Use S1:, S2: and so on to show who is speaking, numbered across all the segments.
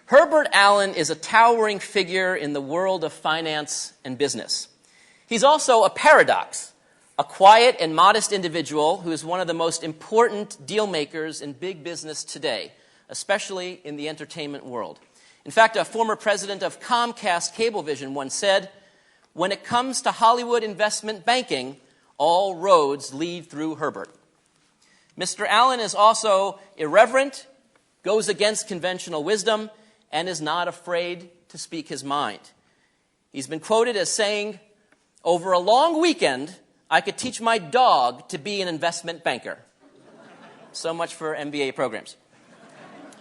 S1: Herbert Allen is a towering figure in the world of finance and business. He's also a paradox, a quiet and modest individual who is one of the most important deal makers in big business today, especially in the entertainment world. In fact, a former president of Comcast Cablevision once said, "When it comes to Hollywood investment banking, all roads lead through Herbert." Mr. Allen is also irreverent, goes against conventional wisdom, and is not afraid to speak his mind. He's been quoted as saying, "Over a long weekend, I could teach my dog to be an investment banker." So much for MBA programs.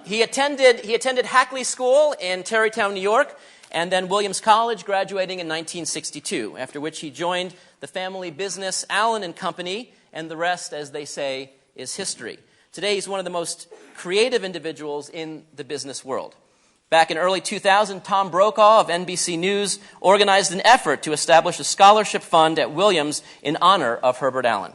S1: He attended Hackley School in Tarrytown, New York, and then Williams College, graduating in 1962, after which he joined the family business Allen and Company, and the rest, as they say, is history. Today, he's one of the most creative individuals in the business world. Back in early 2000, Tom Brokaw of NBC News organized an effort to establish a scholarship fund at Williams in honor of Herbert Allen.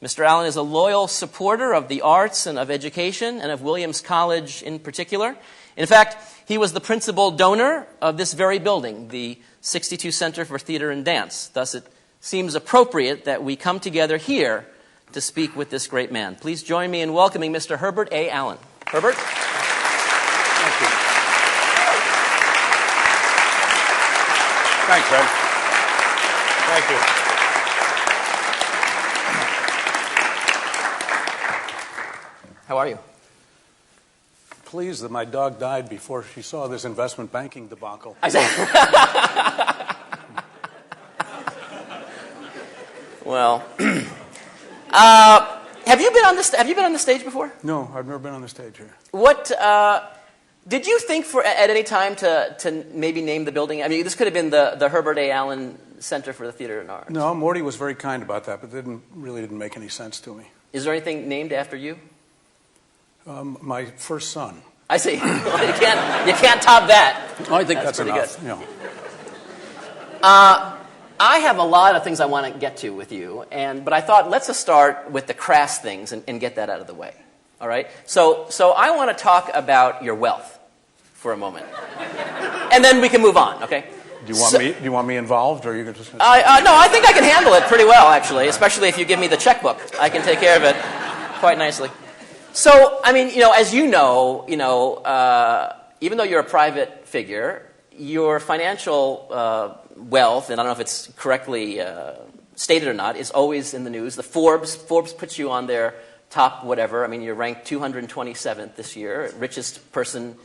S1: Mr. Allen is a loyal supporter of the arts and of education, and of Williams College in particular. In fact, he was the principal donor of this very building, the 62 Center for Theater and Dance. Thus, it seems appropriate that we come together here to speak with this great man. Please join me in welcoming Mr. Herbert A. Allen. Herbert?
S2: Thank you. Thanks, Fred. Thank you.
S1: How are you?
S2: Pleased that my dog died before she saw this investment banking debacle.
S1: Well, have you been on the stage before?
S2: No, I've never been on the stage here.
S1: What did you think at any time to maybe name the building? I mean, this could have been the Herbert A. Allen Center for the Theater and Art.
S2: No, Morty was very kind about that, but really didn't make any sense to me.
S1: Is there anything named after you?
S2: My first son.
S1: I see. Well, you can't top that.
S2: Oh, I think that's
S1: pretty
S2: enough.
S1: good.
S2: You know.
S1: I have a lot of things I want to get to with you, but I thought let's just start with the crass things and get that out of the way. All right. So I want to talk about your wealth for a moment, and then we can move on. Okay.
S2: Do you want me involved, or are you going to just?
S1: No, I think I can handle it pretty well, actually. Especially if you give me the checkbook, I can take care of it quite nicely. So, I mean, as you know, even though you're a private figure, your financial wealth, and I don't know if it's correctly stated or not, is always in the news. The Forbes puts you on their top whatever. I mean, you're ranked 227th this year, richest person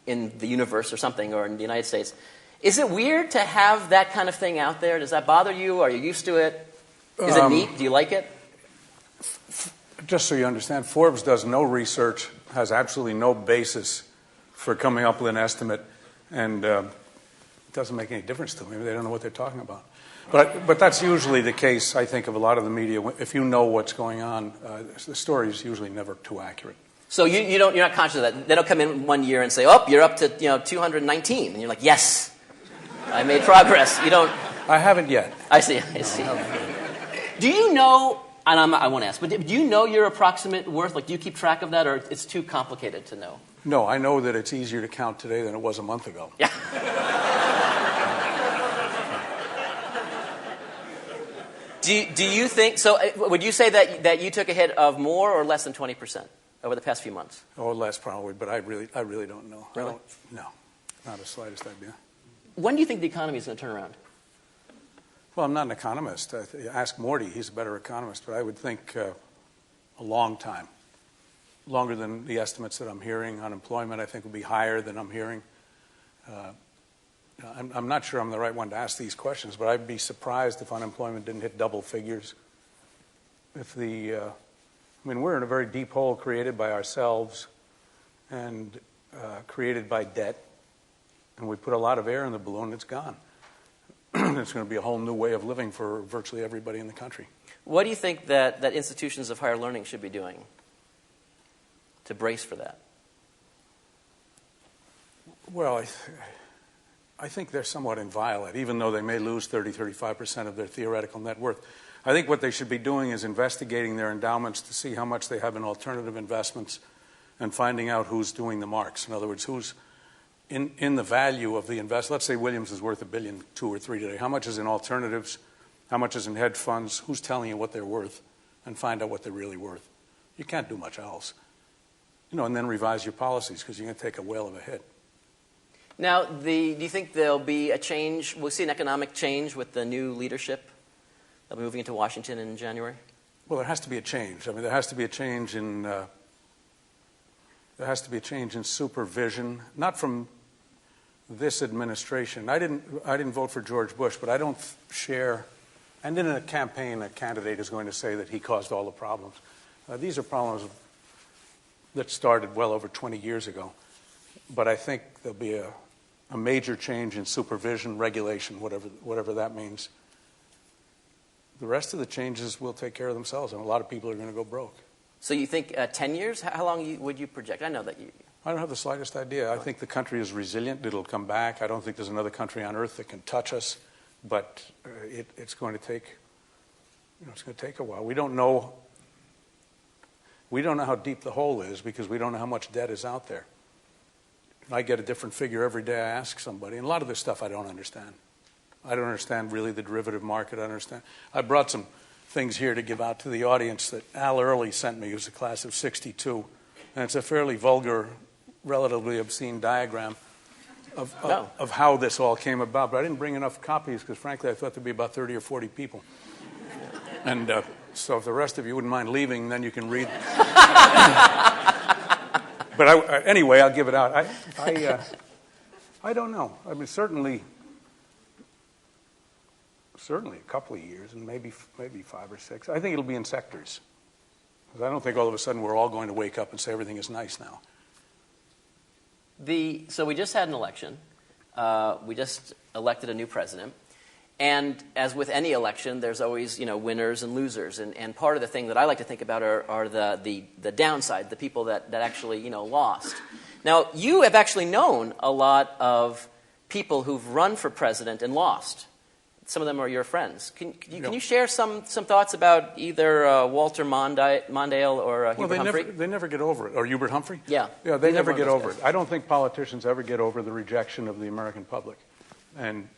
S1: in the universe or something, or in the United States. Is it weird to have that kind of thing out there? Does that bother you? Are you used to it? Is it neat? Do you like it?
S2: Just so you understand, Forbes does no research, has absolutely no basis for coming up with an estimate, and it doesn't make any difference to me. They don't know what they're talking about. But that's usually the case, I think, of a lot of the media. If you know what's going on, the story is usually never too accurate.
S1: So you're not conscious of that. They don't come in one year and say, "Oh, you're up to 219," and you're like, "Yes, I made progress." You don't.
S2: I haven't yet.
S1: I see. Do you know? And I won't ask, but do you know your approximate worth? Like, do you keep track of that, or it's too complicated to know?
S2: No, I know that it's easier to count today than it was a month ago.
S1: Yeah. Do you think so? Would you say that you took a hit of more or less than 20% over the past few months?
S2: Or less, probably, but I really don't know.
S1: Really?
S2: No, not the slightest idea.
S1: When do you think the economy is going to turn around?
S2: Well, I'm not an economist. Ask Morty; he's a better economist. But I would think a long time, longer than the estimates that I'm hearing. Unemployment, I think, will be higher than I'm hearing. I'm not sure I'm the right one to ask these questions, but I'd be surprised if unemployment didn't hit double figures. We're in a very deep hole created by ourselves and created by debt, and we put a lot of air in the balloon. It's gone. It's going to be a whole new way of living for virtually everybody in the country.
S1: What do you think that institutions of higher learning should be doing to brace for that?
S2: Well, I think they're somewhat inviolate, even though they may lose 35% of their theoretical net worth. I think what they should be doing is investigating their endowments to see how much they have in alternative investments and finding out who's doing the marks. In other words, in the value of the invest. Let's say Williams is worth $1 billion, 2 or 3 today. How much is in alternatives? How much is in hedge funds? Who's telling you what they're worth? And find out what they're really worth. You can't do much else. And then revise your policies because you're going to take a whale of a hit.
S1: Now, do you think there'll be a change? We'll see an economic change with the new leadership that'll be moving into Washington in January?
S2: Well, there has to be a change. I mean, there has to be a change in supervision, not from this administration. I didn't vote for George Bush, but I don't share. And in a campaign, a candidate is going to say that he caused all the problems. These are problems that started well over 20 years ago. But I think there'll be a major change in supervision, regulation, whatever that means. The rest of the changes will take care of themselves, and a lot of people are going to go broke.
S1: So you think 10 years? How long would you project? I know that you...
S2: I don't have the slightest idea. I think the country is resilient. It'll come back. I don't think there's another country on earth that can touch us. But it's going to take, it's going to take a while. We don't know how deep the hole is because we don't know how much debt is out there. I get a different figure every day I ask somebody. And a lot of this stuff I don't understand. I don't understand really the derivative market. I brought some things here to give out to the audience that Al Early sent me. It was a class of 62. And it's a fairly vulgar, relatively obscene diagram of how this all came about. But I didn't bring enough copies because, frankly, I thought there'd be about 30 or 40 people. And so if the rest of you wouldn't mind leaving, then you can read. But anyway, I'll give it out. I don't know. I mean, certainly a couple of years, and maybe 5 or 6. I think it'll be in sectors. Because I don't think all of a sudden we're all going to wake up and say everything is nice now.
S1: So we just had an election. We just elected a new president. And as with any election, there's always, winners and losers. And part of the thing that I like to think about are the downside, the people that actually, lost. Now, you have actually known a lot of people who've run for president and lost. Some of them are your friends. Can you share some thoughts about either Walter Mondale or Hubert Humphrey?
S2: They never get over it. Or Hubert Humphrey?
S1: Yeah.
S2: Yeah, they never get over it. I don't think politicians ever get over the rejection of the American public. And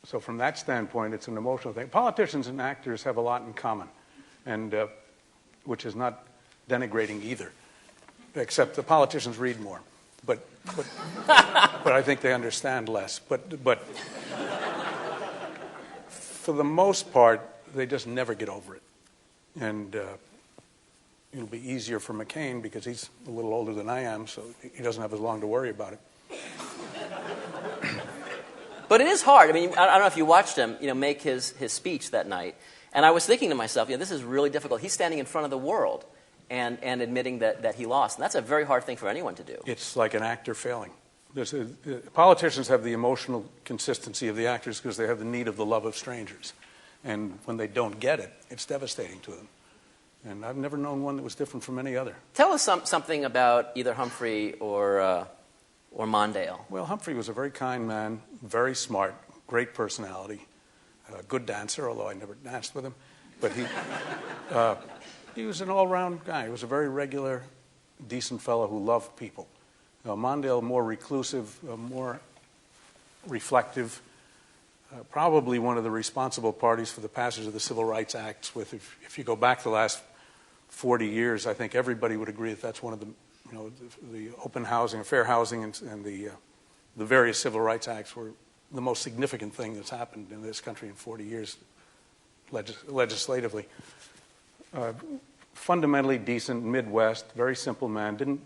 S2: so from that standpoint, it's an emotional thing. Politicians and actors have a lot in common, and which is not denigrating either, except the politicians read more. But I think they understand less. But for the most part, they just never get over it. And it'll be easier for McCain because he's a little older than I am, so he doesn't have as long to worry about it.
S1: But it is hard. I mean, I don't know if you watched him, make his speech that night. And I was thinking to myself, this is really difficult. He's standing in front of the world and admitting that he lost. And that's a very hard thing for anyone to do.
S2: It's like an actor failing. Politicians have the emotional consistency of the actors because they have the need of the love of strangers. And when they don't get it, it's devastating to them. And I've never known one that was different from any other.
S1: Tell us something about either Humphrey or Mondale.
S2: Well, Humphrey was a very kind man, very smart, great personality, good dancer, although I never danced with him. But he was an all-round guy. He was a very regular, decent fellow who loved people. Mondale, more reclusive, more reflective, probably one of the responsible parties for the passage of the Civil Rights Acts. If you go back the last 40 years, I think everybody would agree that that's one of the open housing, fair housing, and the various Civil Rights Acts were the most significant thing that's happened in this country in 40 years legislatively. Fundamentally decent, Midwest, very simple man,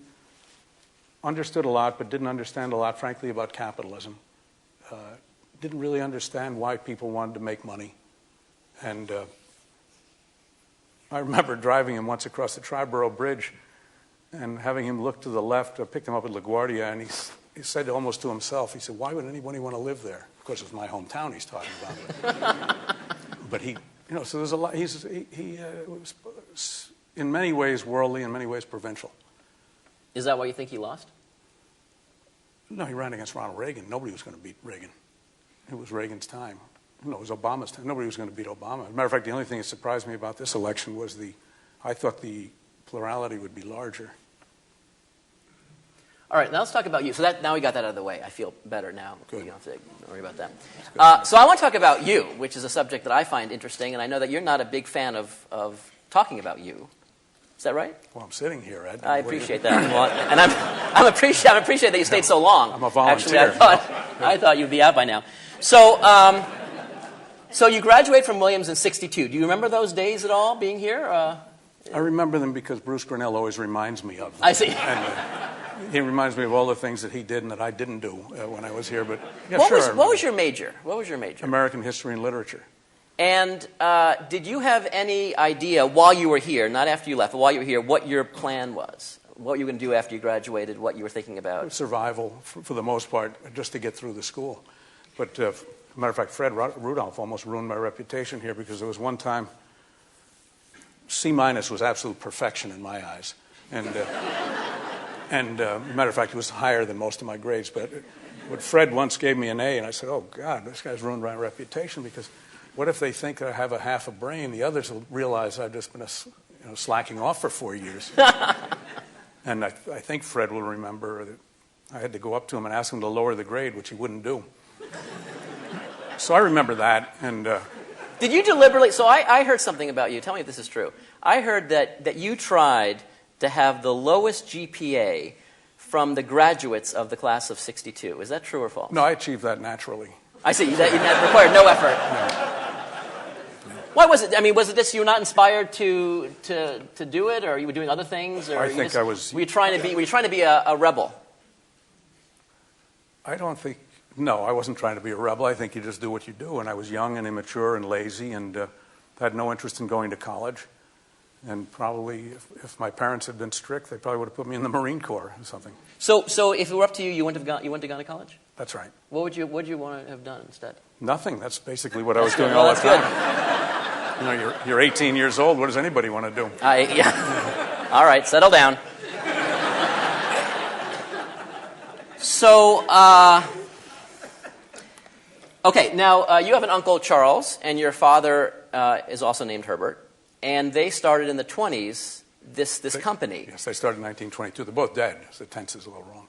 S2: understood a lot, but didn't understand a lot, frankly, about capitalism. Didn't really understand why people wanted to make money. And I remember driving him once across the Triborough Bridge and having him look to the left. I picked him up at LaGuardia, and he said almost to himself, he said, "Why would anybody want to live there?" Of course, it's my hometown he's talking about. But so there's a lot. He was in many ways worldly, in many ways provincial.
S1: Is that why you think he lost?
S2: No, he ran against Ronald Reagan. Nobody was going to beat Reagan. It was Reagan's time. No, it was Obama's time. Nobody was going to beat Obama. As a matter of fact, the only thing that surprised me about this election was I thought the plurality would be larger.
S1: All right, now let's talk about you. So now we got that out of the way. I feel better now.
S2: Good.
S1: You don't have to worry about that. So I want to talk about you, which is a subject that I find interesting, and I know that you're not a big fan of talking about you. Is that right?
S2: Well, I'm sitting here, Ed.
S1: I appreciate that. Well, and I appreciate that you stayed so long.
S2: I'm a volunteer.
S1: Actually, I thought you'd be out by now. So, so you graduate from Williams in '62. Do you remember those days at all, being here?
S2: I remember them because Bruce Grinnell always reminds me of them.
S1: I see.
S2: And, he reminds me of all the things that he did and that I didn't do when I was here. But yeah,
S1: what
S2: sure.
S1: What was your major? What was your major?
S2: American History and Literature.
S1: And did you have any idea while you were here, not after you left, but while you were here, what your plan was? What you were going to do after you graduated, what you were thinking about?
S2: Survival, for the most part, just to get through the school. But, as a matter of fact, Fred Rudolph almost ruined my reputation here because there was one time C- was absolute perfection in my eyes. And, as a matter of fact, it was higher than most of my grades. But Fred once gave me an A, and I said, oh, God, this guy's ruined my reputation because what if they think I have a half a brain? The others will realize I've just been slacking off for 4 years. And I think Fred will remember that I had to go up to him and ask him to lower the grade, which he wouldn't do. So I remember that. And
S1: did you deliberately? So I heard something about you. Tell me if this is true. I heard that you tried to have the lowest GPA from the graduates of the class of '62. Is that true or false?
S2: No, I achieved that naturally.
S1: I see. That required no effort.
S2: No.
S1: Why was it? I mean, was it just you were not inspired to do it, or you were doing other things? Or
S2: I think I was.
S1: Were you trying to be a rebel?
S2: I don't think. No, I wasn't trying to be a rebel. I think you just do what you do. And I was young and immature and lazy, and had no interest in going to college. And probably, if my parents had been strict, they probably would have put me in the Marine Corps or something.
S1: So if it were up to you, you wouldn't have gone to college?
S2: That's right.
S1: What would you want to have done instead?
S2: Nothing. That's basically what I was doing all the time. You know, you're 18 years old. What does anybody want to do?
S1: Yeah. All right, settle down. So, okay, now you have an uncle, Charles, and your father is also named Herbert, and they started in the 20s this company.
S2: Yes, they started in 1922. They're both dead, so the tense is a little wrong.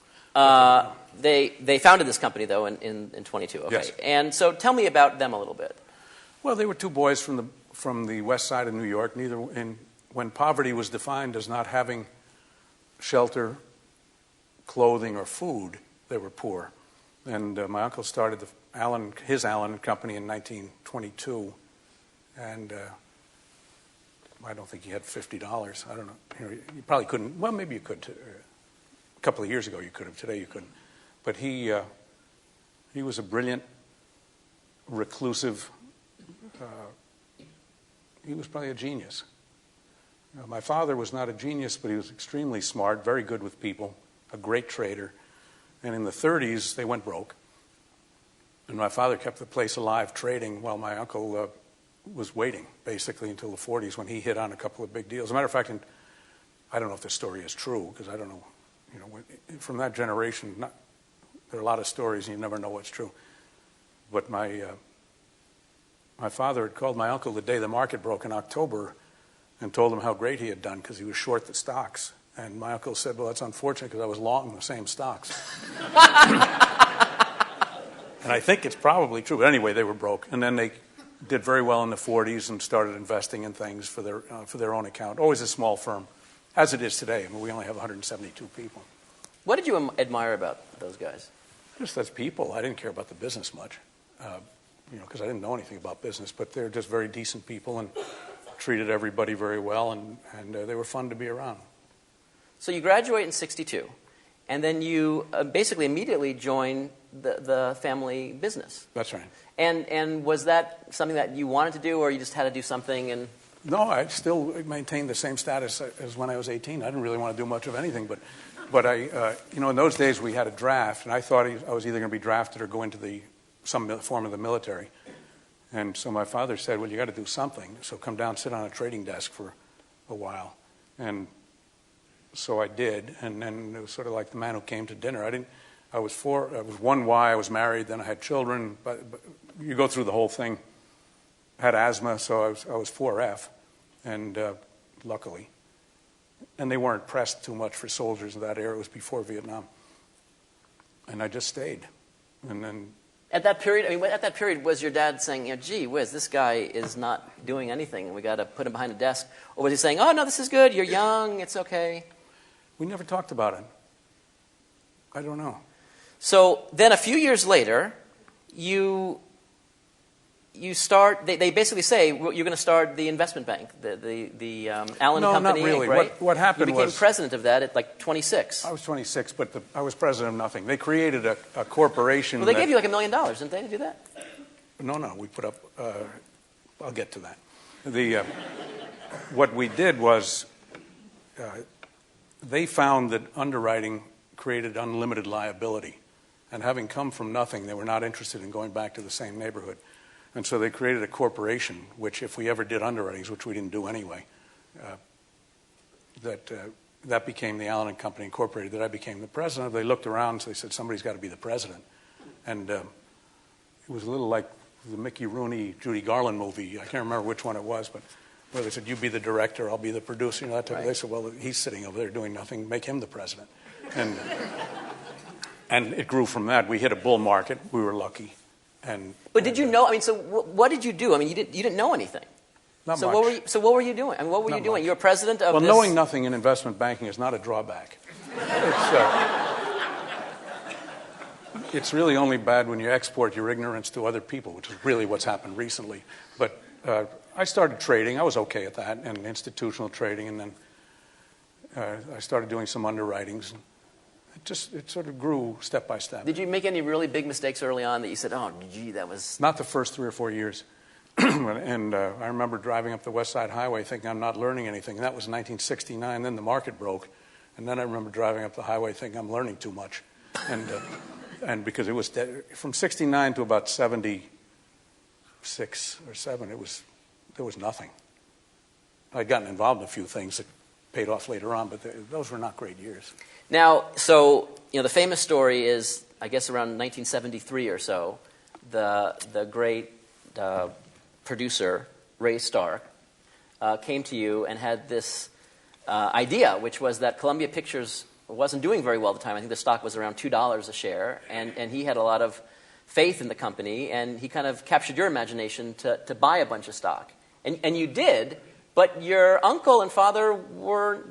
S1: They founded this company, though, in 22. Okay.
S2: Yes.
S1: And so tell me about them a little bit.
S2: Well, they were two boys from the west side of New York. When poverty was defined as not having shelter, clothing, or food, they were poor. And my uncle started his Allen Company in 1922, and I don't think he had $50. I don't know. You probably couldn't. Well, maybe you could. A couple of years ago, you could have. Today, you couldn't. But he was a brilliant, reclusive. He was probably a genius. My father was not a genius, but he was extremely smart, very good with people, a great trader. And in the 30s, they went broke. And my father kept the place alive trading while my uncle was waiting, basically, until the 40s when he hit on a couple of big deals. As a matter of fact, I don't know if this story is true, because I don't know. From that generation, there are a lot of stories, and you never know what's true. But my father had called my uncle the day the market broke in October and told him how great he had done because he was short the stocks. And my uncle said, well, that's unfortunate because I was long the same stocks. And I think it's probably true. But anyway, they were broke. And then they did very well in the 40s and started investing in things for their own account. Always a small firm, as it is today. I mean, we only have 172 people.
S1: What did you admire about those guys?
S2: Just as people. I didn't care about the business much, because I didn't know anything about business. But they're just very decent people and treated everybody very well, and they were fun to be around.
S1: So you graduate in '62, and then you basically immediately join the family business.
S2: That's right.
S1: And was that something that you wanted to do, or you just had to do something? And
S2: no, I still maintained the same status as when I was 18. I didn't really want to do much of anything, but I, in those days we had a draft, and I thought I was either going to be drafted or go into some form of the military. And so my father said, well, you got to do something. So come down, sit on a trading desk for a while. And so I did. And then it was sort of like the man who came to dinner. I was 1Y, I was married, then I had children. But you go through the whole thing. I had asthma, so I was 4F, and luckily. And they weren't pressed too much for soldiers in that era. It was before Vietnam. And I just stayed. And then
S1: At that period, was your dad saying, gee whiz, this guy is not doing anything and we got to put him behind a desk? Or was he saying, oh, no, this is good, you're young, it's okay?
S2: we never talked about it. I don't know.
S1: So then a few years later, you start, they basically say, you're going to start the investment bank, the Allen
S2: No,
S1: Company,
S2: not really.
S1: right?
S2: What happened
S1: You became
S2: was-
S1: president of that at like 26.
S2: I was 26, but I was president of nothing. They created a corporation.
S1: Well, they gave you like $1 million, didn't they, to do that?
S2: No, we put up. I'll get to that. What we did was they found that underwriting created unlimited liability, and having come from nothing, they were not interested in going back to the same neighborhood, and so they created a corporation. Which, if we ever did underwritings, which we didn't do anyway, that became the Allen Company Incorporated. That I became the president. They looked around, so they said somebody's got to be the president, and it was a little like the Mickey Rooney, Judy Garland movie. I can't remember which one it was, but where they said, you be the director, I'll be the producer. That type of. They said, well, he's sitting over there doing nothing, make him the president. And it grew from that. We hit a bull market. We were lucky.
S1: But did you know, so what did you do? You didn't know anything.
S2: Not
S1: So
S2: much.
S1: what were you doing? What were you
S2: Not
S1: doing?
S2: much.
S1: You were president of
S2: Well,
S1: this...
S2: knowing nothing in investment banking is not a drawback. It's really only bad when you export your ignorance to other people, which is really what's happened recently. But I started trading. I was okay at that, and institutional trading, and then I started doing some underwritings. It sort of grew step by step.
S1: Did you make any really big mistakes early on that you said, oh, gee, that was...
S2: Not the first 3 or 4 years. And I remember driving up the West Side Highway thinking I'm not learning anything. And that was 1969. Then the market broke. And then I remember driving up the highway thinking I'm learning too much. And because it was from 69 to about 76 or 7, there was nothing. I'd gotten involved in a few things that paid off later on, but those were not great years.
S1: Now, so, the famous story is, I guess around 1973 or so, the great producer, Ray Stark, came to you and had this idea, which was that Columbia Pictures wasn't doing very well at the time. I think the stock was around $2 a share, and he had a lot of faith in the company, and he kind of captured your imagination to buy a bunch of stock. And you did, but your uncle and father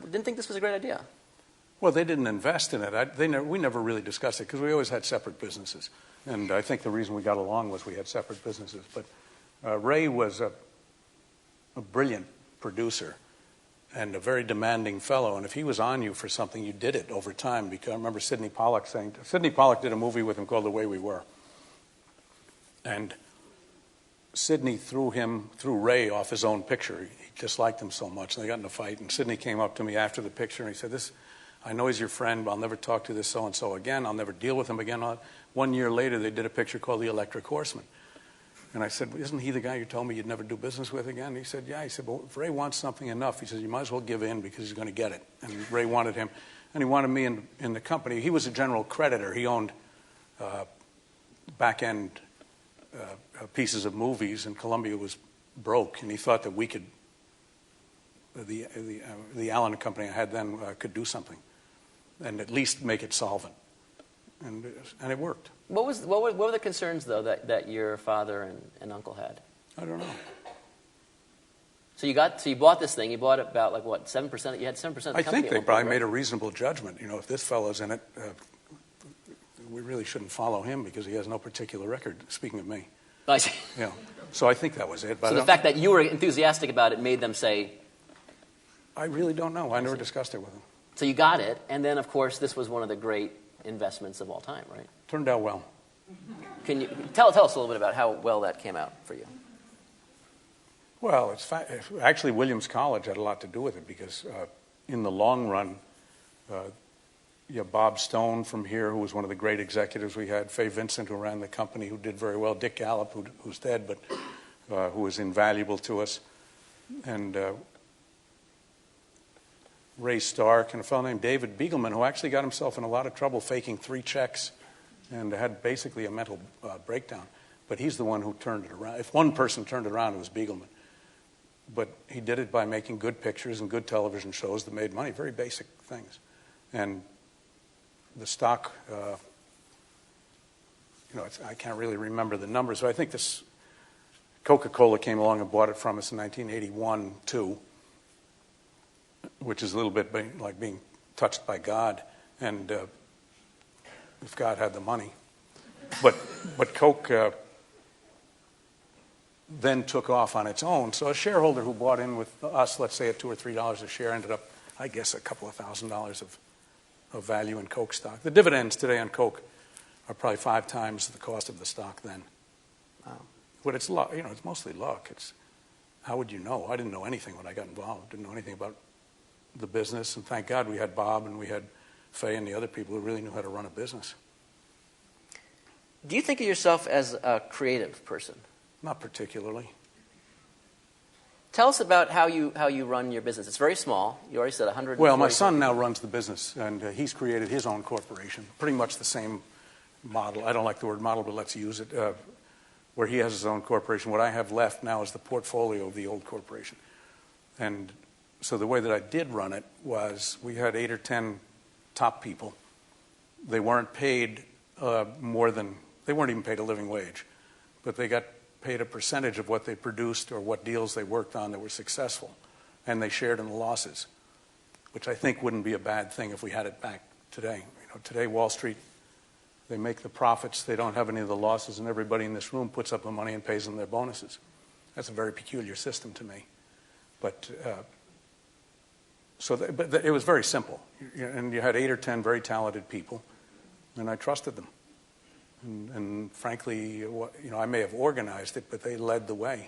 S1: didn't think this was a great idea.
S2: Well, they didn't invest in it. We never really discussed it because we always had separate businesses. And I think the reason we got along was we had separate businesses. But Ray was a brilliant producer and a very demanding fellow. And if he was on you for something, you did it over time. Because I remember Sidney Pollack did a movie with him called The Way We Were. And Sidney threw Ray off his own picture. He disliked him so much. And they got in a fight. And Sidney came up to me after the picture and he said, I know he's your friend, but I'll never talk to this so-and-so again. I'll never deal with him again. 1 year later, they did a picture called The Electric Horseman. And I said, isn't he the guy you told me you'd never do business with again? He said, yeah. He said, well, if Ray wants something enough, he said, you might as well give in because he's going to get it. And Ray wanted him. And he wanted me in the company. He was a general creditor. He owned back-end pieces of movies, and Columbia was broke. And he thought that we could, the Allen Company I had then, could do something and at least make it solvent. And it worked.
S1: What were the concerns, though, that your father and uncle had?
S2: I don't know.
S1: So you bought this thing. You bought it about 7%. You had 7% of the company.
S2: I think they
S1: at one
S2: probably
S1: point,
S2: made
S1: right?
S2: a reasonable judgment. If this fellow's in it, we really shouldn't follow him because he has no particular record. Speaking of me,
S1: I see.
S2: So I think that was it. But
S1: So the fact that you were enthusiastic about it made them say.
S2: I really don't know. I never discussed it with him.
S1: So you got it, and then of course this was one of the great investments of all time, right?
S2: Turned out well.
S1: Can you tell us a little bit about how well that came out for you?
S2: Well, actually Williams College had a lot to do with it because in the long run, you have Bob Stone from here, who was one of the great executives we had, Fay Vincent, who ran the company, who did very well, Dick Gallup, who's dead, but who was invaluable to us, and Ray Stark, and a fellow named David Beagleman, who actually got himself in a lot of trouble faking 3 checks and had basically a mental breakdown. But he's the one who turned it around. If one person turned it around, it was Beagleman. But he did it by making good pictures and good television shows that made money, very basic things. And the stock I can't really remember the numbers, but I think this Coca-Cola came along and bought it from us in 1981, too, which is a little bit like being touched by God, and if God had the money. But Coke then took off on its own. So a shareholder who bought in with us, let's say at $2 or $3 a share, ended up, I guess, a couple of $1,000s of value in Coke stock. The dividends today on Coke are probably 5 times the cost of the stock then.
S1: Wow.
S2: But it's luck. It's mostly luck. It's how would you know? I didn't know anything when I got involved. Didn't know anything about the business, and thank God we had Bob and we had Faye and the other people who really knew how to run a business.
S1: Do you think of yourself as a creative person?
S2: Not particularly.
S1: Tell us about how you run your business. It's very small. You already said 100.
S2: Well, my son now runs the business, and he's created his own corporation. Pretty much the same model. I don't like the word model, but let's use it. Where he has his own corporation. What I have left now is the portfolio of the old corporation. And so the way that I did run it was we had 8 or 10 top people. They weren't paid they weren't even paid a living wage, but they got paid a percentage of what they produced or what deals they worked on that were successful, and they shared in the losses, which I think wouldn't be a bad thing if we had it back today. Today Wall Street, they make the profits, they don't have any of the losses, and everybody in this room puts up the money and pays them their bonuses. That's a very peculiar system to me. But it was very simple, and you had 8 or 10 very talented people, and I trusted them. And frankly, I may have organized it, but they led the way.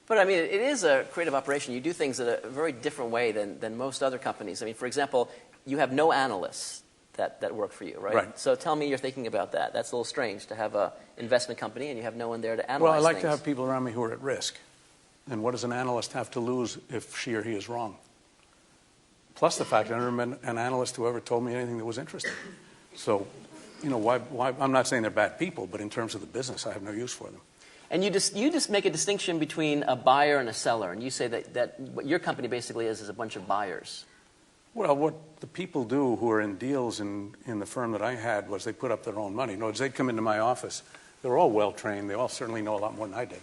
S1: But I mean, it is a creative operation. You do things in a very different way than most other companies. I mean, for example, you have no analysts that work for you, right?
S2: Right.
S1: So tell me you're thinking about that. That's a little strange to have an investment company and you have no one there to analyze
S2: Well, I like
S1: things.
S2: to have people around me who are at risk. And what does an analyst have to lose if she or he is wrong? Plus the fact I never met an analyst who ever told me anything that was interesting. So, why? I'm not saying they're bad people, but in terms of the business, I have no use for them.
S1: And you just make a distinction between a buyer and a seller, and you say that what your company basically is a bunch of buyers.
S2: Well, what the people do who are in deals in the firm that I had was they put up their own money. In other words, they'd come into my office. They were all well-trained. They all certainly know a lot more than I did.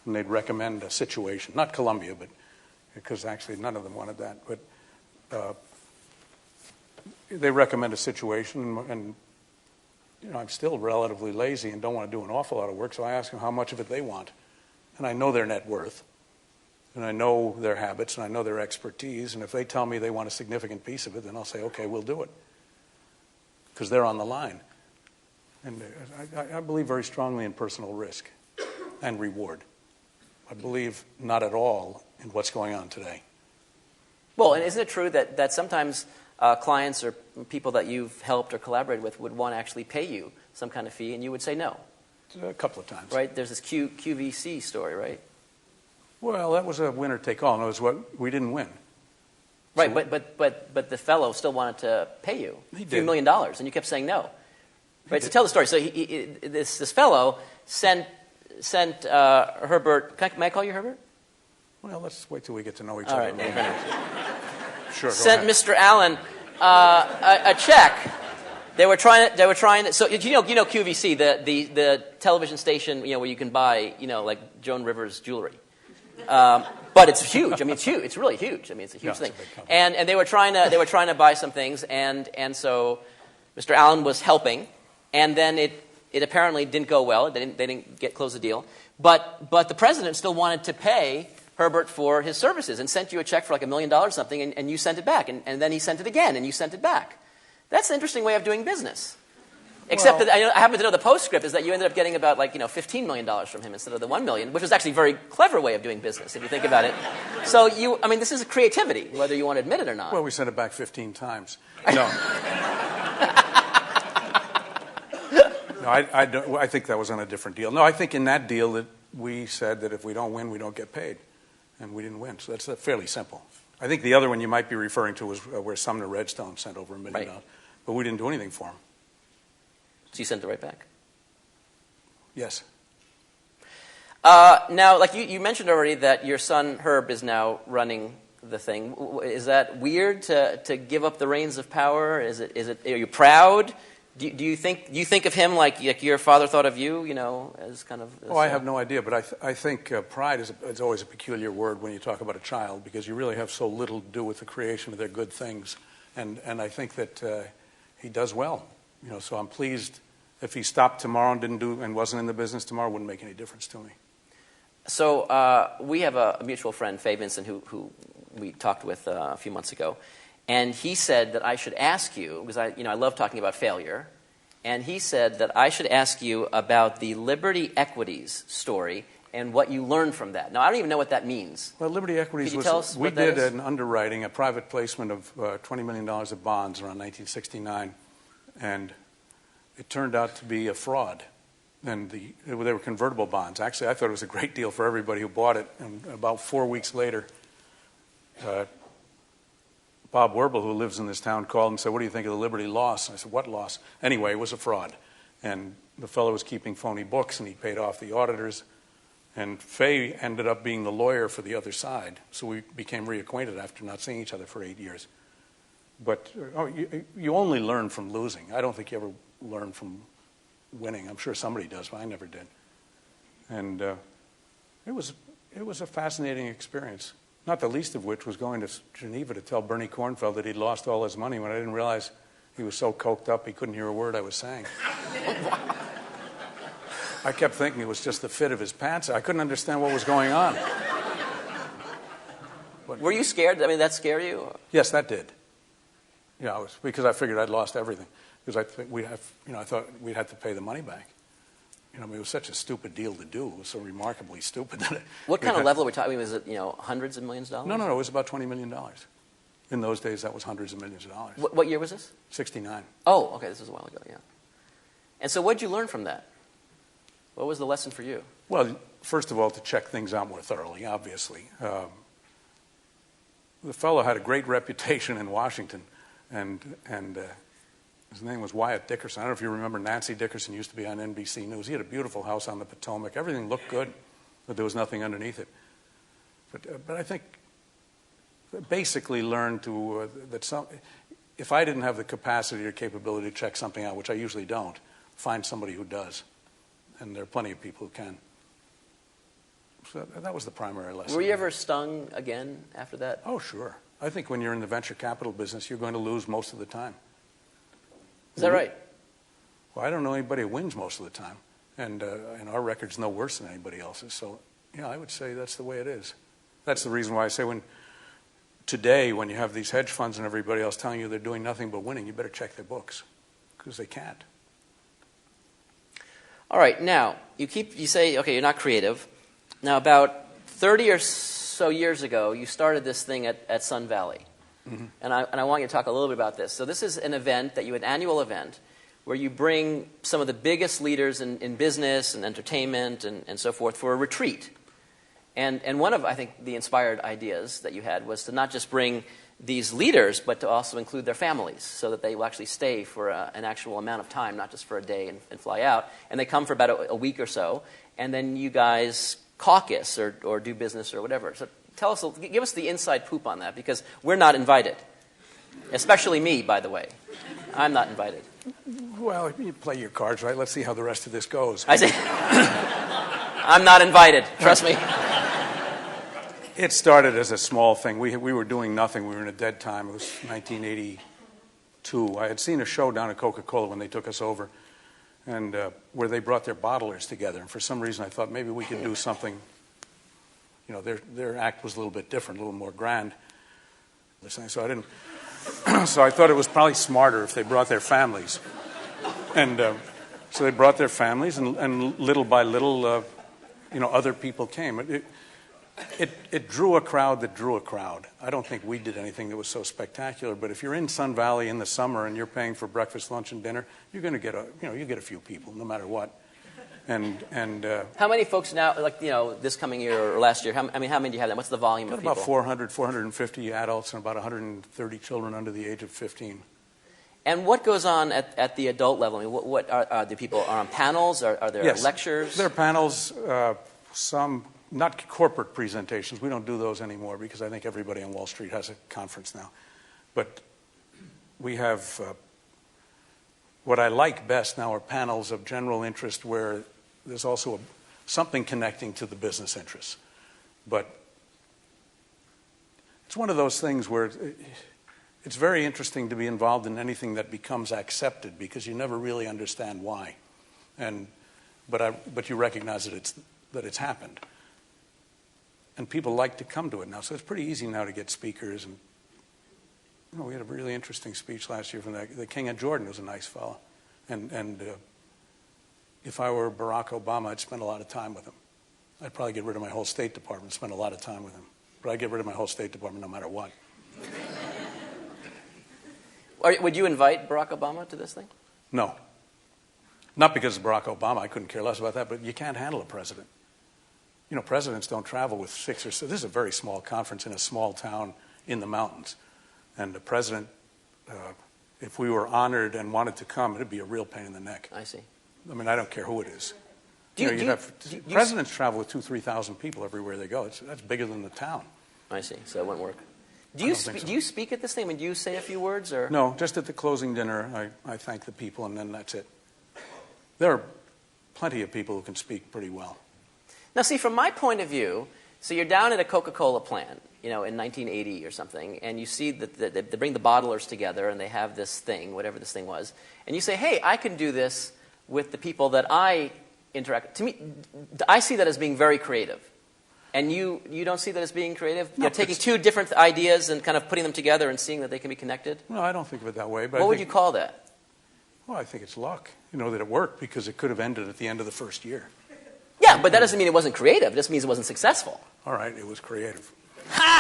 S2: And they'd recommend a situation. Not Columbia, but because actually none of them wanted that. But they recommend a situation, and I'm still relatively lazy and don't want to do an awful lot of work, so I ask them how much of it they want. And I know their net worth, and I know their habits, and I know their expertise, and if they tell me they want a significant piece of it, then I'll say, okay, we'll do it, because they're on the line. And I believe very strongly in personal risk and reward. I believe not at all in what's going on today.
S1: Well, and isn't it true that sometimes clients or people that you've helped or collaborated with would want to actually pay you some kind of fee, and you would say no?
S2: A couple of times.
S1: Right? There's this QVC story, right?
S2: Well, that was a winner-take-all. No, it was what we didn't win.
S1: Right, so, but the fellow still wanted to pay you
S2: a
S1: few $1 million, and you kept saying no. Right, so tell the story. So this fellow sent Herbert. May I call you Herbert?
S2: Well, let's wait till we get to know each
S1: All
S2: other.
S1: Right,
S2: Sure.
S1: Sent Mr. Allen a check. They were trying. So you know QVC, the television station, where you can buy like Joan Rivers jewelry. But it's huge. I mean, it's huge. It's really huge. I mean, it's a huge thing. And they were trying to buy some things, and so Mr. Allen was helping, and then it apparently didn't go well. They didn't close the deal. But the president still wanted to pay Herbert for his services and sent you a check for like $1 million or something, and you sent it back, and then he sent it again, and you sent it back. That's an interesting way of doing business. Except that I happen to know the postscript is that you ended up getting about $15 million from him instead of the $1 million, which was actually a very clever way of doing business if you think about it. So this is a creativity, whether you want to admit it or not.
S2: Well, we sent it back 15 times. No. No, I think that was on a different deal. No, I think in that deal that we said that if we don't win, we don't get paid. And we didn't win. So that's fairly simple. I think the other one you might be referring to was where Sumner Redstone sent over $1 million.
S1: Right.
S2: But we didn't do anything for him.
S1: So you sent it right back?
S2: Yes.
S1: Now, like you mentioned already that your son Herb is now running the thing. Is that weird to give up the reins of power? Are you proud? Do you think of him like your father thought of you? As kind of.
S2: Oh, I have no idea, but I think pride is always a peculiar word when you talk about a child, because you really have so little to do with the creation of their good things, and I think that he does well. So I'm pleased. If he stopped tomorrow and wasn't in the business tomorrow, it wouldn't make any difference to me.
S1: So we have a mutual friend, Faye Vincent, who we talked with a few months ago, and he said that I should ask you, because I love talking about failure, and he said that I should ask you about the Liberty Equities story and what you learned from that. Now, I don't even know what that means.
S2: Well, Liberty Equities
S1: Could you tell us
S2: we
S1: what that
S2: did
S1: is?
S2: an underwriting, a private placement of $20 million of bonds around 1969, and it turned out to be a fraud. And they were convertible bonds. Actually, I thought it was a great deal for everybody who bought it. And about 4 weeks later, Bob Werble, who lives in this town, called and said, "What do you think of the Liberty loss?" And I said, "What loss?" Anyway, it was a fraud. And the fellow was keeping phony books, and he paid off the auditors. And Faye ended up being the lawyer for the other side. So we became reacquainted after not seeing each other for 8 years. But you only learn from losing. I don't think you ever learn from winning. I'm sure somebody does, but I never did. And it was a fascinating experience, not the least of which was going to Geneva to tell Bernie Kornfeld that he'd lost all his money when I didn't realize he was so coked up he couldn't hear a word I was saying. I kept thinking it was just the fit of his pants. I couldn't understand what was going on. But,
S1: were you scared? I mean, that scared you?
S2: Yes, that did. Yeah, because I figured I'd lost everything. Because I thought we'd have to pay the money back. It was such a stupid deal to do. It was so remarkably stupid.
S1: What kind of level are we talking? Was it hundreds of millions of dollars?
S2: No. It was about $20 million. In those days, that was hundreds of millions of dollars.
S1: What year was this?
S2: 69.
S1: Oh, okay. This was a while ago. Yeah. And so, what did you learn from that? What was the lesson for you?
S2: Well, first of all, to check things out more thoroughly. Obviously, the fellow had a great reputation in Washington, and his name was Wyatt Dickerson. I don't know if you remember Nancy Dickerson, used to be on NBC News. He had a beautiful house on the Potomac. Everything looked good, but there was nothing underneath it. But I think basically learned if I didn't have the capacity or capability to check something out, which I usually don't, find somebody who does. And there are plenty of people who can. So that was the primary lesson.
S1: Were you ever stung again after that?
S2: Oh, sure. I think when you're in the venture capital business, you're going to lose most of the time.
S1: Is that right?
S2: Well, I don't know anybody who wins most of the time. And our record's no worse than anybody else's. So, yeah, I would say that's the way it is. That's the reason why I say today, when you have these hedge funds and everybody else telling you they're doing nothing but winning, you better check their books, because they can't.
S1: All right. Now, you say, okay, you're not creative. Now, about 30 or so years ago, you started this thing at Sun Valley. Mm-hmm. And I want you to talk a little bit about this. So this is an annual event, where you bring some of the biggest leaders in business and entertainment and so forth for a retreat. And one of, I think, the inspired ideas that you had was to not just bring these leaders, but to also include their families, so that they will actually stay for an actual amount of time, not just for a day and fly out. And they come for about a week or so, and then you guys caucus or do business or whatever. So give us the inside poop on that, because we're not invited. Especially me, by the way. I'm not invited.
S2: Well, you play your cards right. Let's see how the rest of this goes.
S1: I say, I'm not invited. Trust me.
S2: It started as a small thing. We were doing nothing. We were in a dead time. It was 1982. I had seen a show down at Coca-Cola when they took us over, and where they brought their bottlers together. And for some reason, I thought maybe we could do something. Their act was a little bit different, a little more grand. So I didn't. So I thought it was probably smarter if they brought their families. And so they brought their families, and little by little, other people came. It drew a crowd that drew a crowd. I don't think we did anything that was so spectacular, but if you're in Sun Valley in the summer and you're paying for breakfast, lunch, and dinner, you're going to get you get a few people, no matter what. And
S1: how many folks now, this coming year or last year? How many do you have then? What's the volume of people?
S2: About 400, 450 adults and about 130 children under the age of 15.
S1: And what goes on at the adult level? I mean, what are the people are on panels? Are there lectures?
S2: There are panels. Some. Not corporate presentations. We don't do those anymore because I think everybody on Wall Street has a conference now. But we have what I like best now are panels of general interest where there's also something connecting to the business interests. But it's one of those things where it's very interesting to be involved in anything that becomes accepted because you never really understand why. But you recognize that it's happened. And people like to come to it now. So it's pretty easy now to get speakers. And we had a really interesting speech last year from the King of Jordan, was a nice fellow. And if I were Barack Obama, I'd spend a lot of time with him. I'd probably get rid of my whole State Department, spend a lot of time with him. But I'd get rid of my whole State Department no matter what.
S1: Would you invite Barack Obama to this thing?
S2: No. Not because of Barack Obama. I couldn't care less about that. But you can't handle a president. Presidents don't travel with 6 or 7. This is a very small conference in a small town in the mountains. And the president, if we were honored and wanted to come, it'd be a real pain in the neck.
S1: I see.
S2: I mean, I don't care who it is. Presidents travel with 2,000 to 3,000 people everywhere they go. That's bigger than the town.
S1: I see. So it wouldn't work. Do you speak at this thing? I mean, do you say a few words? Or?
S2: No, just at the closing dinner, I thank the people, and then that's it. There are plenty of people who can speak pretty well.
S1: Now, see, from my point of view, so you're down at a Coca-Cola plant, in 1980 or something, and you see that they bring the bottlers together, and they have this thing, whatever this thing was, and you say, hey, I can do this with the people that I interact with. To me, I see that as being very creative. And you don't see that as being creative?
S2: No,
S1: taking two different ideas and kind of putting them together and seeing that they can be connected?
S2: No, I don't think of it that way. But
S1: what would you call that?
S2: Well, I think it's luck, that it worked, because it could have ended at the end of the first year.
S1: Yeah, but that doesn't mean it wasn't creative. It just means it wasn't successful.
S2: All right, it was creative.
S1: Ha!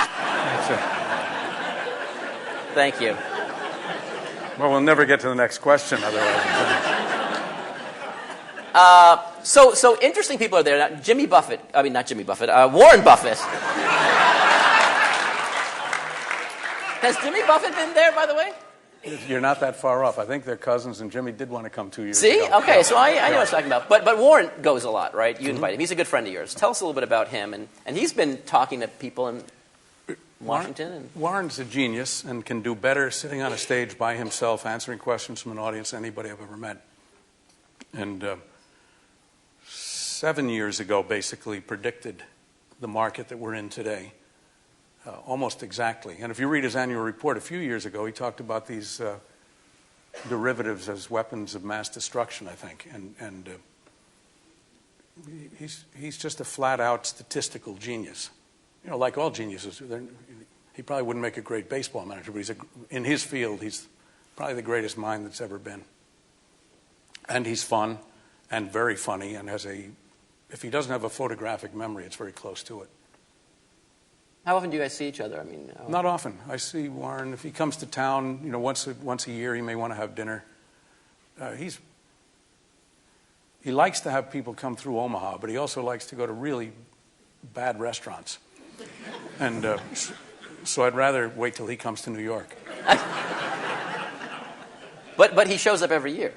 S1: Thank you.
S2: Well, we'll never get to the next question otherwise.
S1: So interesting people are there. Now, Warren Buffett. Has Jimmy Buffett been there, by the way?
S2: You're not that far off. I think they're cousins, and Jimmy did want to come 2 years
S1: See?
S2: ago.
S1: Okay, so I know what I'm talking about. But Warren goes a lot, right? You invite him. He's a good friend of yours. Tell us a little bit about him. And he's been talking to people in Washington.
S2: Warren's a genius and can do better sitting on a stage by himself, answering questions from an audience than anybody I've ever met. And 7 years ago, basically, predicted the market that we're in today. Almost exactly. And if you read his annual report a few years ago, he talked about these derivatives as weapons of mass destruction, I think. And he's just a flat-out statistical genius. Like all geniuses. He probably wouldn't make a great baseball manager, but in his field, he's probably the greatest mind that's ever been. And he's fun and very funny, and if he doesn't have a photographic memory, it's very close to it.
S1: How often do you guys see each other?
S2: Not often. I see Warren if he comes to town. Once a year, he may want to have dinner. He likes to have people come through Omaha, but he also likes to go to really bad restaurants. And so I'd rather wait till he comes to New York.
S1: But he shows up every year.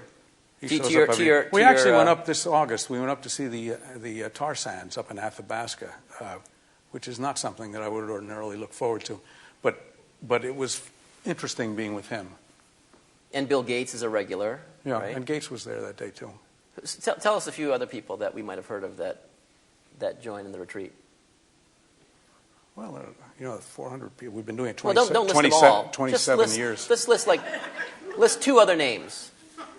S2: We actually went up this August. We went up to see the tar sands up in Athabasca. Which is not something that I would ordinarily look forward to. But it was interesting being with him.
S1: And Bill Gates is a regular,
S2: yeah,
S1: right?
S2: And Gates was there that day, too.
S1: Tell us a few other people that we might have heard of that joined in the retreat.
S2: Well, 400 people. We've been doing it
S1: don't list them all.
S2: 27 years.
S1: Let's list two other names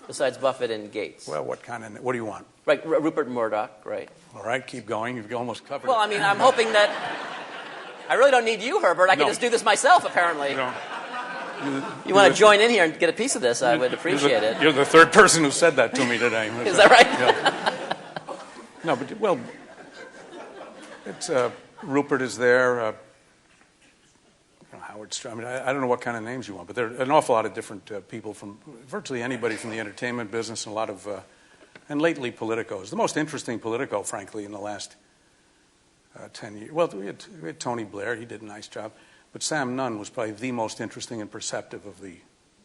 S1: besides Buffett and Gates.
S2: Well, what do you want?
S1: Right, Rupert Murdoch, right?
S2: All right, keep going. You've almost covered it.
S1: Well, I'm hoping that I really don't need you, Herbert. I can just do this myself, apparently. You want to join in here and get a piece of this, I would appreciate it.
S2: You're the third person who said that to me today.
S1: Is that right?
S2: Yeah. No, but, it's Rupert is there. Howard Stern. I don't know what kind of names you want, but there are an awful lot of different people from virtually anybody from the entertainment business and a lot of, and lately politicos. The most interesting politico, frankly, in the last 10 years. Well, we had Tony Blair. He did a nice job. But Sam Nunn was probably the most interesting and perceptive of the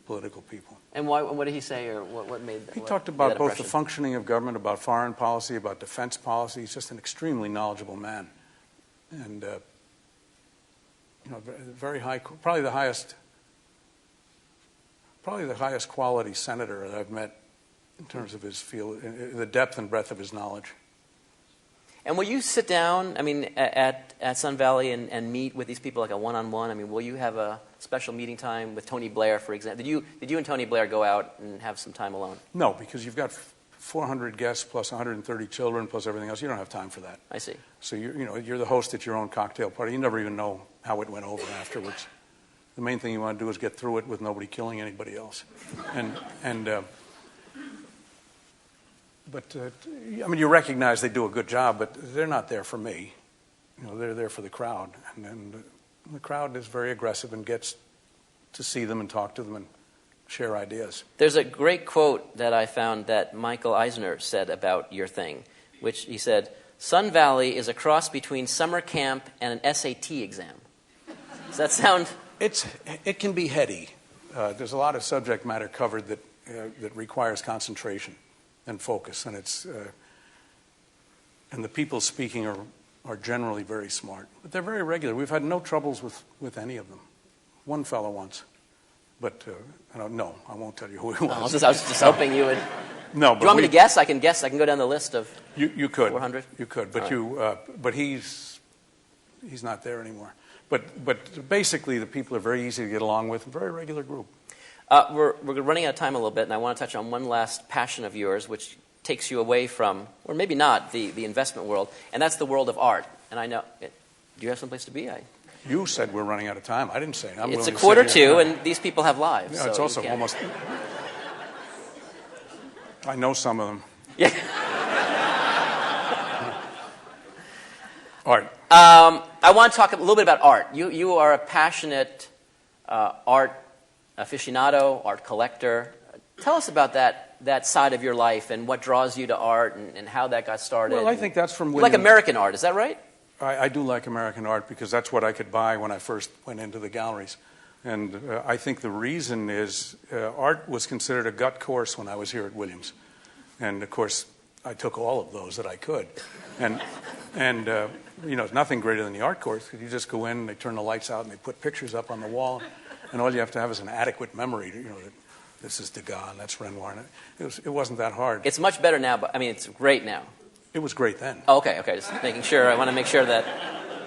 S2: political people.
S1: And why? What did he say, or what made that?
S2: He talked about both the functioning of government, about foreign policy, about defense policy. He's just an extremely knowledgeable man, and very high, probably the highest quality senator that I've met in terms of his field, the depth and breadth of his knowledge.
S1: And will you sit down, I mean, at Sun Valley and meet with these people like a one-on-one? I mean, will you have a special meeting time with Tony Blair, for example? Did you and Tony Blair go out and have some time alone?
S2: No, because you've got 400 guests plus 130 children plus everything else. You don't have time for that.
S1: I see.
S2: So you're the host at your own cocktail party. You never even know how it went over afterwards. The main thing you want to do is get through it with nobody killing anybody else. But I mean, you recognize they do a good job, but they're not there for me. They're there for the crowd, and the crowd is very aggressive and gets to see them and talk to them and share ideas.
S1: There's a great quote that I found that Michael Eisner said about your thing, which he said, "Sun Valley is a cross between summer camp and an SAT exam." Does that sound?
S2: It can be heady. There's a lot of subject matter covered that requires concentration and focus, and and the people speaking are generally very smart, but they're very regular. We've had no troubles with any of them. One fellow once, but no, I won't tell you who he was.
S1: I was just hoping you would.
S2: No, but
S1: do you want me to guess? I can guess. I can go down the list of.
S2: You could. 400. You could, but
S1: right.
S2: He's not there anymore. But basically, the people are very easy to get along with, a very regular group.
S1: We're running out of time a little bit, and I want to touch on one last passion of yours, which takes you away from, or maybe not, the investment world, and that's the world of art. And I know, do you have someplace to be?
S2: You said we're running out of time. I didn't say it.
S1: It's a quarter to, and these people have lives.
S2: Yeah,
S1: so
S2: it's also almost. I know some of them.
S1: Yeah.
S2: Art.
S1: I want to talk a little bit about art. You are a passionate art aficionado, art collector. Tell us about that side of your life and what draws you to art and how that got started.
S2: Well, I think that's from
S1: you like American art, is that right?
S2: I do like American art because that's what I could buy when I first went into the galleries. And I think the reason is art was considered a gut course when I was here at Williams. And, of course, I took all of those that I could. And nothing greater than the art course, because you just go in and they turn the lights out and they put pictures up on the wall. And all you have to have is an adequate memory. That this is Degas and that's Renoir. And it wasn't that hard.
S1: It's much better now, but I mean, it's great now.
S2: It was great then.
S1: Oh, okay. Just making sure. I want to make sure that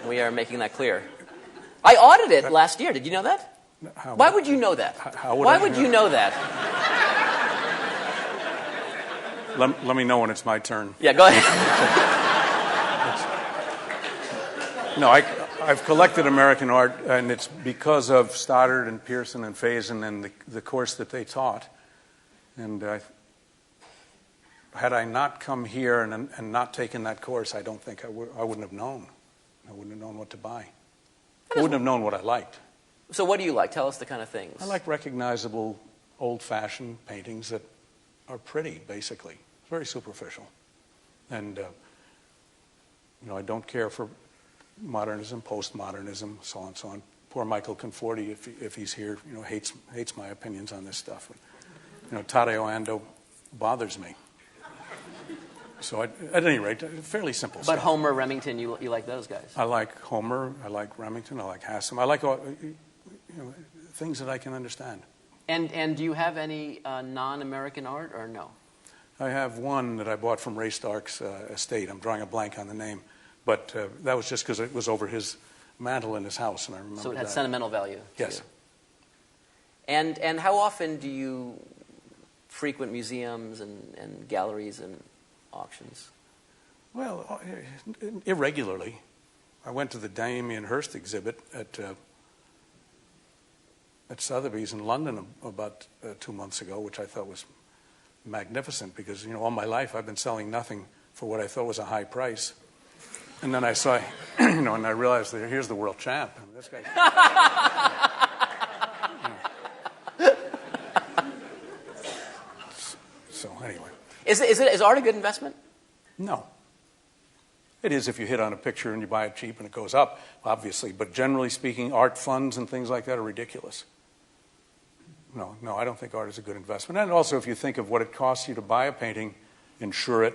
S1: we are making that clear. I audited it last year. Did you know that? Why would you know that? Why would you know that?
S2: Let me know when it's my turn.
S1: Yeah, go ahead.
S2: No, I've collected American art, and it's because of Stoddard and Pearson and Faison and the course that they taught. And had I not come here and not taken that course, I don't think I wouldn't have known. I wouldn't have known what to buy. I wouldn't have known what I liked.
S1: So what do you like? Tell us the kind of things.
S2: I like recognizable, old-fashioned paintings that are pretty, basically. Very superficial. And, I don't care for modernism, postmodernism, so on and so on. Poor Michael Conforti, if he's here, hates my opinions on this stuff. Tadeo Ando bothers me. So at any rate, fairly simple stuff.
S1: But Homer, Remington, you like those guys?
S2: I like Homer, I like Remington, I like Hassan. I like all, things that I can understand.
S1: And do you have any non-American art or no?
S2: I have one that I bought from Ray Stark's estate. I'm drawing a blank on the name. But that was just because it was over his mantle in his house, and I remember that.
S1: So it had sentimental value.
S2: Yes.
S1: And how often do you frequent museums and galleries and auctions?
S2: Well, irregularly. I went to the Damien Hirst exhibit at Sotheby's in London about 2 months ago, which I thought was magnificent because, all my life I've been selling nothing for what I thought was a high price. And then I saw, and I realized that here's the world champ. I mean, this guy. So anyway.
S1: Is art a good investment?
S2: No. It is if you hit on a picture and you buy it cheap and it goes up, obviously. But generally speaking, art funds and things like that are ridiculous. No, I don't think art is a good investment. And also, if you think of what it costs you to buy a painting, insure it,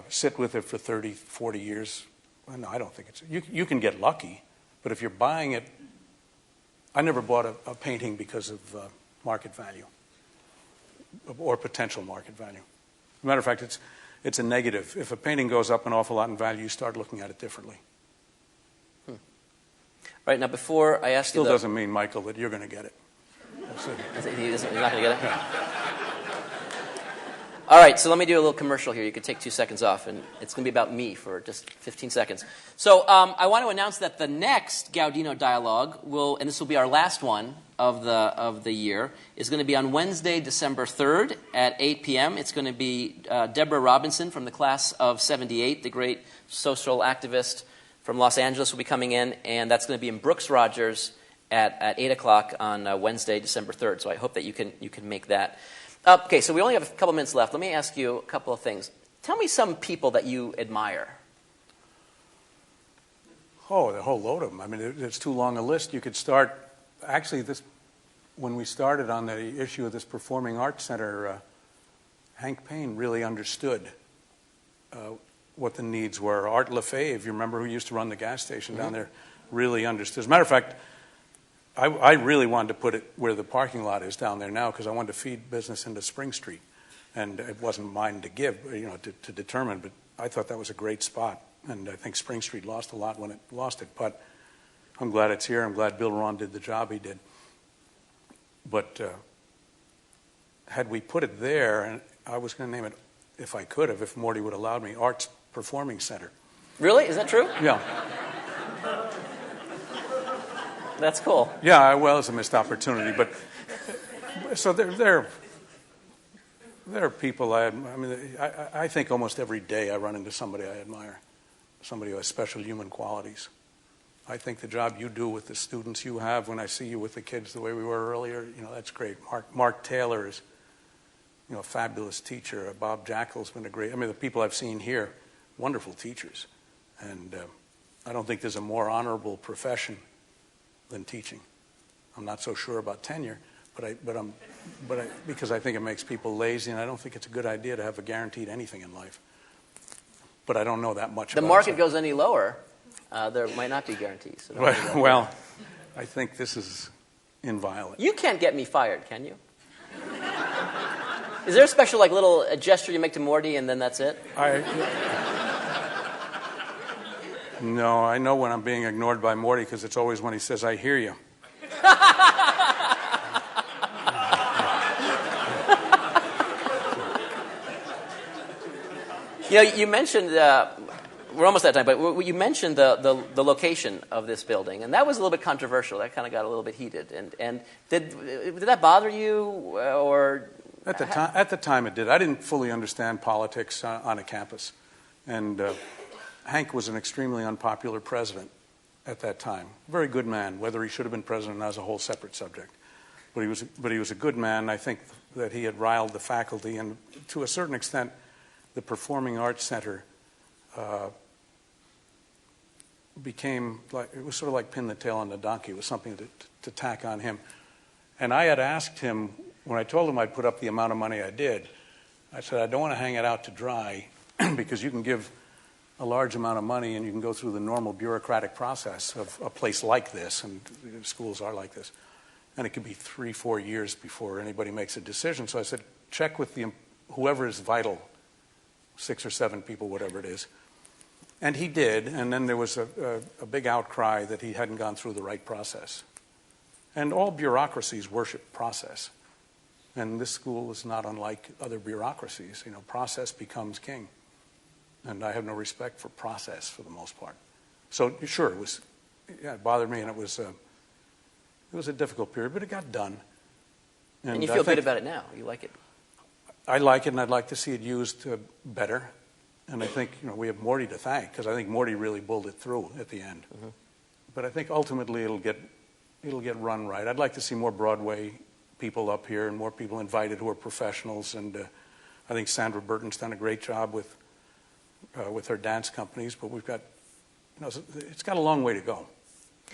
S2: sit with it for 30, 40 years. Well, no, I don't think it's... You can get lucky, but if you're buying it... I never bought a painting because of market value. or potential market value. As a matter of fact, it's a negative. If a painting goes up an awful lot in value, you start looking at it differently.
S1: Right, now before I ask
S2: Still
S1: you...
S2: doesn't mean, Michael, that you're going to get it.
S1: He's not going to get it? Yeah. All right, so let me do a little commercial here. You can take 2 seconds off, and it's going to be about me for just 15 seconds. So I want to announce that the next Gaudino Dialogue will, and this will be our last one of the year, is going to be on Wednesday, December 3rd at 8 p.m. It's going to be Deborah Robinson from the class of 78, the great social activist from Los Angeles will be coming in, and that's going to be in Brooks Rogers at 8 o'clock on Wednesday, December 3rd. So I hope that you can make that. Okay, so we only have a couple minutes left. Let me ask you a couple of things. Tell me some people that you admire.
S2: Oh, the whole load of them. I mean, it's too long a list. You could start, actually, when we started on the issue of this Performing Arts Center, Hank Payne really understood what the needs were. Art Lefebvre, you remember, who used to run the gas station down there, really understood. As a matter of fact, I really wanted to put it where the parking lot is down there now because I wanted to feed business into Spring Street. And it wasn't mine to give, to determine, but I thought that was a great spot. And I think Spring Street lost a lot when it lost it. But I'm glad it's here. I'm glad Bill Ron did the job he did. But had we put it there, and I was going to name it, if I could have, if Morty would allow me, Arts Performing Center.
S1: Really? Is that true?
S2: Yeah.
S1: That's cool.
S2: Yeah, well, it's a missed opportunity. But so there are people I think almost every day I run into somebody I admire, somebody who has special human qualities. I think the job you do with the students you have, when I see you with the kids the way we were earlier, that's great. Mark Taylor is, a fabulous teacher. Bob Jackal's been the people I've seen here, wonderful teachers. And I don't think there's a more honorable profession than teaching. I'm not so sure about tenure, because I think it makes people lazy, and I don't think it's a good idea to have a guaranteed anything in life. But I don't know that much about it.
S1: The market goes any lower, there might not be guarantees. So
S2: well, I think this is inviolate.
S1: You can't get me fired, can you? Is there a special little gesture you make to Morty and then that's it?
S2: No, I know when I'm being ignored by Morty because it's always when he says, "I hear you."
S1: You mentioned, we're almost at time, but you mentioned the location of this building, and that was a little bit controversial. That kind of got a little bit heated. And did that bother you, or?
S2: At the time it did. I didn't fully understand politics on a campus. And Hank was an extremely unpopular president at that time. Very good man. Whether he should have been president is a whole separate subject. But he was a good man. I think that he had riled the faculty, and to a certain extent, the Performing Arts Center became it was sort of like pin the tail on the donkey. It was something to tack on him. And I had asked him, when I told him I'd put up the amount of money I did, I said, I don't want to hang it out to dry because you can give a large amount of money and you can go through the normal bureaucratic process of a place like this, and schools are like this. And it could be 3-4 years before anybody makes a decision. So I said, check with whoever is vital, 6 or 7 people, whatever it is. And he did, and then there was a big outcry that he hadn't gone through the right process. And all bureaucracies worship process. And this school is not unlike other bureaucracies. Process becomes king. And I have no respect for process for the most part. So sure, it bothered me, and it was a difficult period, but it got done.
S1: And you feel good about it now? You like it?
S2: I like it, and I'd like to see it used better. And I think we have Morty to thank, because I think Morty really pulled it through at the end. Mm-hmm. But I think ultimately it'll get run right. I'd like to see more Broadway people up here and more people invited who are professionals. And I think Sandra Burton's done a great job with her dance companies. But we've got, it's got a long way to go.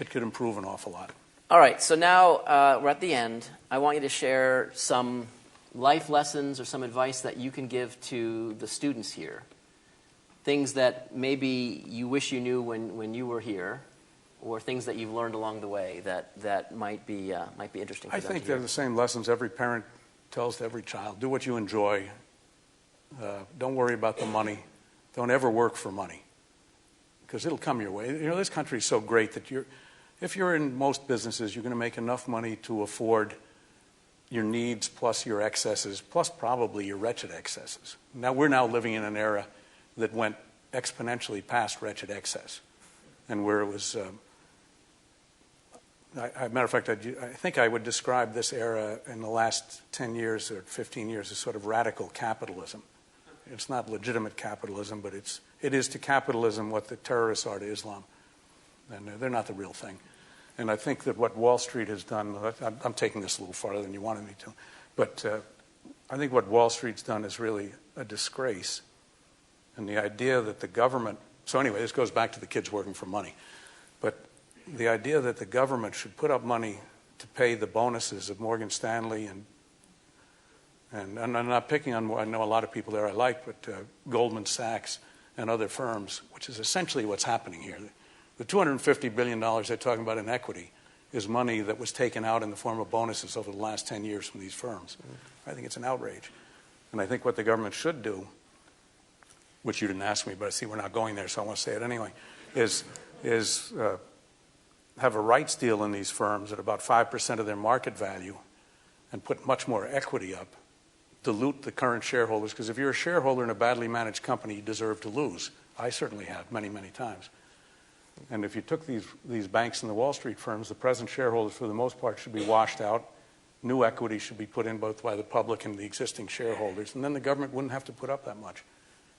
S2: It could improve an awful lot.
S1: All right. So now we're at the end. I want you to share some life lessons or some advice that you can give to the students here. Things that maybe you wish you knew when you were here, or things that you've learned along the way that might be interesting for
S2: I
S1: them
S2: think
S1: to
S2: they're
S1: hear.
S2: the same lessons every parent tells to every child, do what you enjoy. Don't worry about the money. Don't ever work for money, because it'll come your way. You know, this country is so great that if you're in most businesses, you're going to make enough money to afford your needs plus your excesses, plus probably your wretched excesses. Now, we're now living in an era that went exponentially past wretched excess, and where it was, matter of fact, I think I would describe this era in the last 10 years or 15 years as sort of radical capitalism. It's not legitimate capitalism, but it is to capitalism what the terrorists are to Islam, and they're not the real thing. And I think that what Wall Street has done, I'm taking this a little farther than you wanted me to, but I think what Wall Street's done is really a disgrace. And the idea that the government, so anyway, this goes back to the kids working for money, but the idea that the government should put up money to pay the bonuses of Morgan Stanley and I'm not picking on, I know a lot of people there I like, but Goldman Sachs and other firms, which is essentially what's happening here. The $250 billion they're talking about in equity is money that was taken out in the form of bonuses over the last 10 years from these firms. I think it's an outrage. And I think what the government should do, which you didn't ask me, but I see we're not going there, so I want to say it anyway, is have a rights deal in these firms at about 5% of their market value and put much more equity up, dilute the current shareholders, because if you're a shareholder in a badly managed company, you deserve to lose. I certainly have many, many times. And if you took these banks and the Wall Street firms, the present shareholders, for the most part, should be washed out. New equity should be put in both by the public and the existing shareholders, and then the government wouldn't have to put up that much.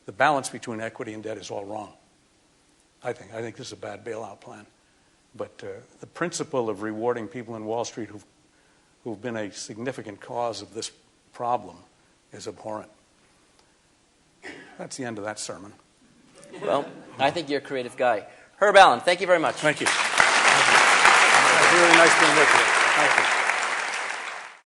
S2: The balance between equity and debt is all wrong, I think. I think this is a bad bailout plan. But the principle of rewarding people in Wall Street who've been a significant cause of this problem is abhorrent. That's the end of that sermon.
S1: Well, I think you're a creative guy. Herb Allen, thank you very much.
S2: Thank you. It's really nice being with you. Thank you.